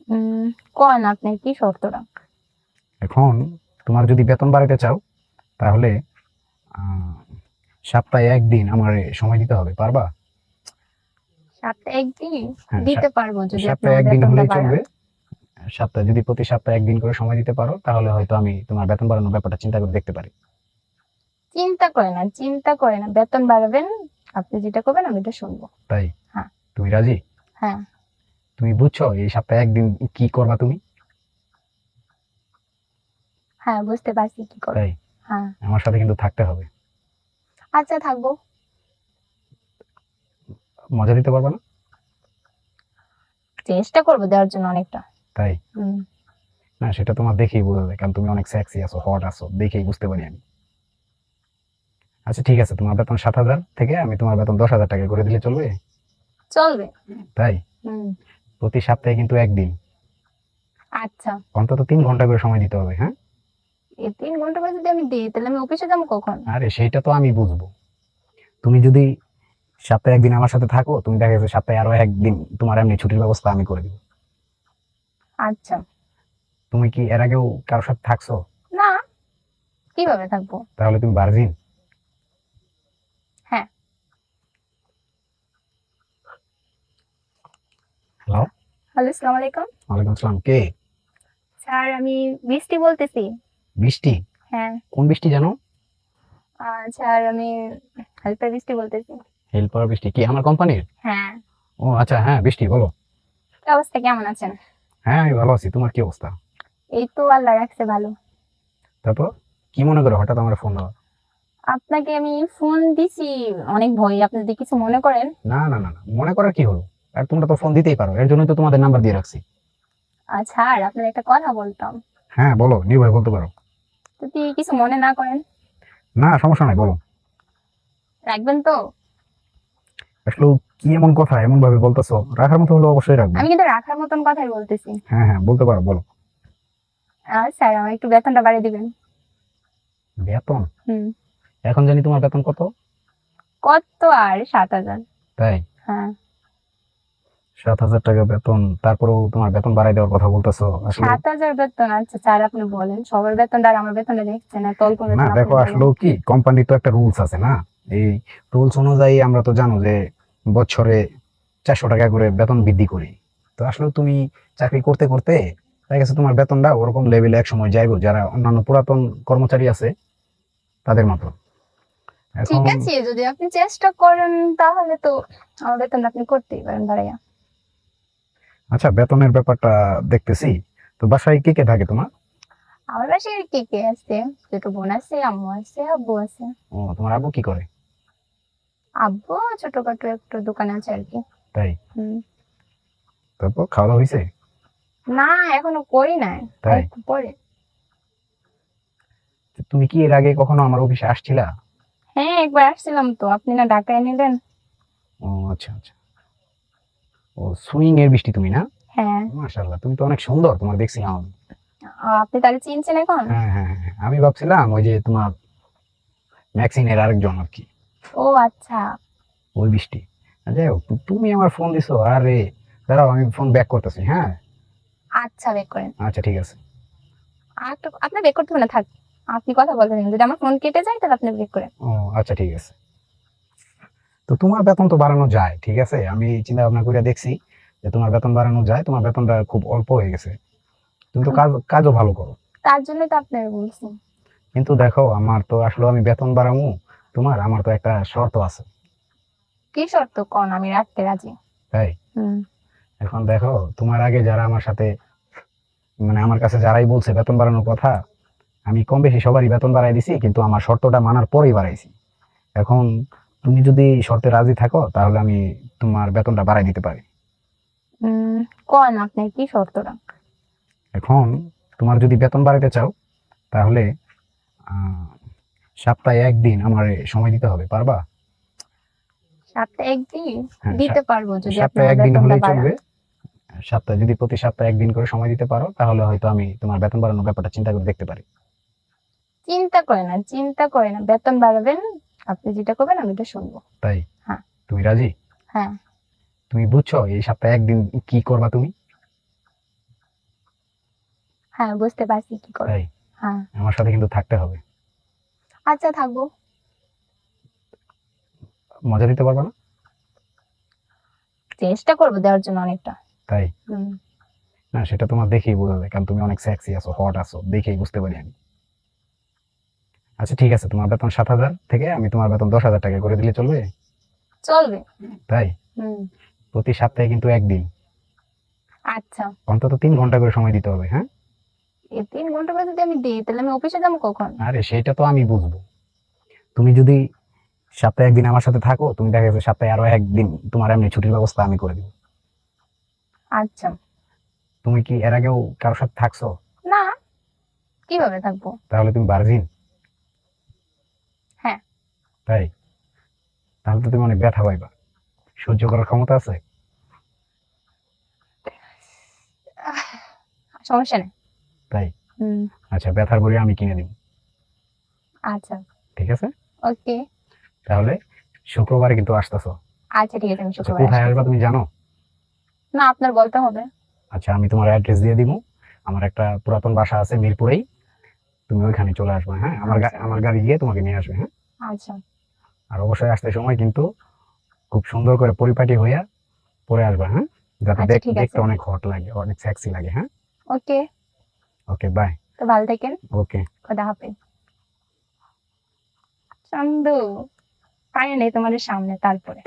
উম কোন আপনি কি শর্তটা? এখন তোমার যদি বেতন বাড়াতে চাও তাহলে আহ, সপ্তাহে একদিন আমার সময় দিতে হবে, পারবা? সপ্তাহে একদিন হ্যাঁ, দিতে পারবো যদি আপনি সপ্তাহে আমার একদিন বেতনটা হলেই বাড়ান। চলবে। সপ্তাহে যদি প্রতি সপ্তাহে একদিন করে সময় দিতে পারো তাহলে হয়তো আমি তোমার বেতন বাড়ানোর ব্যাপারটা চিন্তা করে দেখতে পারি। চিন্তা করে না, বেতন বাড়াবেন। আপনি যেটা করবেন আমি এটা শুনবো। তাই? হ্যাঁ। তুমি রাজি? হ্যাঁ। তুমি বুঝছো এই সপ্তাহে একদিন কি করবা তুমি? হ্যাঁ, বুঝতে পারছি কি করবো। তাই? হ্যাঁ। আমার সাথে কিন্তু থাকতে হবে। আচ্ছা, থাকবো। মজা দিতে পারবা না? চেষ্টা করবো দেওয়ার জন্য অনেকটা। তাই? হুম। না, সেটা তোমার দেখেই বোঝা যায়, কারণ তুমি অনেক সেক্সি আছো, হট আছো, দেখেই বুঝতে পারি আমি। আচ্ছা ঠিক আছে, তোমার বেতন 7,000 থেকে আমি তোমার বেতন 10,000 টাকা করে দিলে চলবে? চলবে। তাই? হুম। প্রতি সপ্তাহে কিন্তু একদিন, আচ্ছা। অন্তত 3 ঘন্টা করে সময় দিতে হবে, হ্যাঁ? এই 3 ঘন্টা করে যদি আমি দিই তাহলে আমি অফিসে যাবো কখন? আরে সেইটা তো আমি বুঝবো। তুমি যদি সপ্তাহে একদিন আমার সাথে থাকো, তুমি দেখা যাচ্ছে সপ্তাহে আরো একদিন তোমার এমনি ছুটির ব্যবস্থা আমি করে দিব। আচ্ছা। তুমি কি এর আগেও কারোর সাথে থাকছো? না, কিভাবে থাকবো? তাহলে তুমি ভার্জিন? হ্যাঁ। হ্যালো। হ্যালো, আসসালামু আলাইকুম। ওয়ালাইকুম আসসালাম, কে? স্যার, আমি বৃষ্টি বলতেছি। বৃষ্টি? হ্যাঁ। কোন বৃষ্টি জানো? স্যার, আমি হেল্পার বৃষ্টি বলতেছি। হেল্পার বৃষ্টি কি আমার কোম্পানির? হ্যাঁ। ও আচ্ছা, হ্যাঁ বৃষ্টি বলো। কি অবস্থা, কেমন আছেন? হ্যাঁ আমি ভালো আছি, তোমার কি অবস্থা? এই তো আল্লাহ রাখছে ভালো। তারপর কি মনে করো হঠাৎ আমার ফোন দেওয়া? আপনাকে আমি ফোন দিছি অনেক ভয়ে, আপনি যদি কিছু মনে করেন। না না না না, মনে করার কি হলো? আর তোমরা তো ফোন দিতেই পারো, এর জন্যই তো তোমাদের নাম্বার দিয়ে রাখছি। স্যার, আপনার একটা কথা বলতাম, হ্যাঁ বলো, নির্ভয় বলতে পারো। যদি কিছু মনে না করেন। না সমস্যা নাই, বলো। রাখবেন তো? আসলে কি এমন কথা এমন ভাবে বলতেছো, রাখার মতো হলে অবশ্যই রাখবো। আমি কিন্তু রাখার মতন কথাই বলতেছি। হ্যাঁ হ্যাঁ বলতে পারো, বলো। স্যার, আমার একটু বেতনটা বাড়িয়ে দিবেন। বেতন? হুম। এখন জানি তোমার বেতন কত। কত আর 7,000। তাই? হ্যাঁ। 7,000 টাকা বেতন, তারপরেও তোমার বেতন বাড়াই দেওয়ার কথা বলতেছো আসলে? 7,000 বেতন? আচ্ছা স্যার, আপনি বলেন, সবার বেতনটা আর আমার বেতনটা দেখছেন, এত অল্প না বেতন আপনি দেখো, বলেন। আসলে কি কোম্পানির তো একটা রুলস আছে না, এই রুলস অনুযায়ী আমরা তো জানো যে বছরে 400 টাকা করে বেতন বৃদ্ধি করি। তো আসলে তুমি চাকরি করতে করতে দেখা গেছে তোমার বেতনটা ওরকম লেভেলে এক সময় যাইবো, যারা অন্যান্য পুরাতন কর্মচারী আছে তাদের মতো। ঠিক এখন আছে, যদি আপনি চেষ্টা করেন তাহলে তো আমার বেতনটা আপনি করতেই পারেন বাড়াইয়া। আচ্ছা, বেতনের ব্যাপারটা দেখতেছি। তো বাসায় কে কে থাকে তোমার? আমার বাসায় কে কে আছে? ছোট বোন আছে, আম্মু আছে, আব্বু আছে। ও, তোমার আব্বু কি করে? আব্বু ছোটখাটো একটু দোকান আছে আর কি। তাই? হুম। তারপর খাওয়া দাওয়া হয়েছে? না, এখনো করি নাই, আর তাই? একটু পরে। তো তুমি কি এর আগে কখনো আমার অফিসে আসছিলা? হ্যাঁ, একবার আসছিলাম তো, আপনি না ঢাকায় নিলেন। ও আচ্ছা আচ্ছা। ও, সুইং এর বৃষ্টি তুমি না? হ্যাঁ। মাশাআল্লাহ, তুমি তো অনেক সুন্দর, তোমার দেখছিলাম আমি। আপনি তাহলে চিনছেন এখন? হ্যাঁ হ্যাঁ হ্যাঁ, আমি ভাবছিলাম ওই যে তোমার ম্যাক্সিনের আরেকজন আর কি, ও আচ্ছা। ওই বৃষ্টি। যাই হোক, তুমি আমার ফোন দিছো, আরে দাঁড়াও আমি ফোন ব্যাক করতেছি, হ্যাঁ? আচ্ছা, বেক করেন। আচ্ছা ঠিক আছে। আর তো আপনার বেক করতে হবে না, থাক। আপনি কথা বলতেন, যদি আমার ফোন কেটে যায় তাহলে আপনি বেক করেন। ও আচ্ছা ঠিক আছে। তো তোমার বেতন তো বাড়ানো যায়, ঠিক আছে, আমি চিন্তা ভাবনা করে দেখছি যে তোমার বেতন বাড়ানো যায়, তোমার বেতনটা খুব অল্প হয়ে গেছে। তুমি তো কাজও ভালো করো। তার জন্যই তো আপনার বলছি। কিন্তু দেখো, আমার তো আসলে আমি বেতন বাড়াবো, আমার তো একটা শর্ত আছে। কি শর্ত কোন, আমি রাখতে রাজি। তাই? হুম। এখন দেখো, তোমার আগে যারা আমার সাথে, মানে আমার কাছে যারাই বলছে বেতন বাড়ানোর কথা, আমি কম বেশি সবারই বেতন বাড়াই দিছি, কিন্তু আমার শর্তটা মানার পরেই বাড়াইছি। এখন তুমি যদি শর্তে রাজি থাকো তাহলে আমি তোমার বেতনটা বাড়াই দিতে পারি। কোন আপনি কি শর্তটা? এখন তোমার যদি বেতন বাড়াইতে চাও তাহলে আহ, সপ্তাহে একদিন আমার সময় দিতে হবে, পারবা? সপ্তাহে একদিন হ্যাঁ, দিতে পারবো যদি আপনি সপ্তাহে আমার একদিন বেতনটা হলেই বাড়ান। চলবে। সপ্তাহে যদি প্রতি সপ্তাহে একদিন করে সময় দিতে পারো তাহলে হয়তো আমি তোমার বেতন বাড়ানোর ব্যাপারটা চিন্তা করে দেখতে পারি। চিন্তা করে না, বেতন বাড়াবেন। আপনি যেটা করবেন আমি এটা শুনবো। তাই? হ্যাঁ। তুমি রাজি? হ্যাঁ। তুমি বুঝছো এই সপ্তাহে একদিন কি করবা তুমি? হ্যাঁ বুঝতে পারছি কি করবো। তাই হ্যাঁ আমার সাথে কিন্তু থাকতে হবে। আচ্ছা থাকবো। মজা দিতে পারবা না? চেষ্টা করবো দেওয়ার জন্য অনেকটা। তাই হুম, না, সেটা তোমার দেখেই বোঝা যায়, কারণ তুমি অনেক সেক্সি আছো, হট আছো, দেখেই বুঝতে পারি আমি। আচ্ছা ঠিক আছে, তোমার বেতন 7,000 থেকে আমি তোমার বেতন 10,000 টাকা করে দিলে চলবে? চলবে। তাই হুম, প্রতি সপ্তাহে কিন্তু একদিন আচ্ছা। অন্তত 3 ঘন্টা করে সময় দিতে হবে, হ্যাঁ? এই 3 ঘন্টা করে যদি আমি দিই তাহলে আমি অফিসে যাবো কখন? আরে সেটা তো আমি বুঝবো। তুমি যদি সপ্তাহে একদিন আমার সাথে থাকো, তুমি দেখা গেছে সপ্তাহে আরো একদিন তোমার এমনি ছুটির ব্যবস্থা আমি করে দিব। আচ্ছা। তুমি কি এর আগেও কারোর সাথে থাকছো? না, কিভাবে থাকবো? তাহলে তুমি ভার্জিন? হ্যাঁ। তাই তাহলে তো তুমি অনেক ব্যথা পাইবা, সহ্য করার ক্ষমতা আছে? আহ, সমস্যা নেই। তাই হুম, আচ্ছা, ব্যথার বড়ি আমি কিনে দিব। আচ্ছা। ঠিক আছে, ওকে। তাহলে শুক্রবারে কিন্তু আসতেছো। আচ্ছা ঠিক আছে, আমি আচ্ছা শুক্রবার কোথায় আসবা আসতেছি। তুমি জানো? না, আপনার বলতে হবে। আচ্ছা আমি তোমার অ্যাড্রেস দিয়ে দিব। আমার একটা পুরাতন বাসা আছে মিরপুরেই, তুমি ওইখানে চলে আসবে, হ্যাঁ? আচ্ছা। আমার গাড়ি গিয়ে তোমাকে নিয়ে আসবে, হ্যাঁ? আচ্ছা। আর অবশ্যই আসতে সময় কিন্তু খুব সুন্দর করে পরিপাটি হইয়া পরে আসবা, হ্যাঁ? যাতে আচ্ছা ঠিক দেখতে আছে। অনেক হট লাগে, অনেক সেক্সি লাগে, হ্যাঁ? ওকে। Okay bye. তো ভালো থাকেন। ওকে। খোদা হাফেজ। চন্দু, পাই নেই তোমার সামনে তারপরে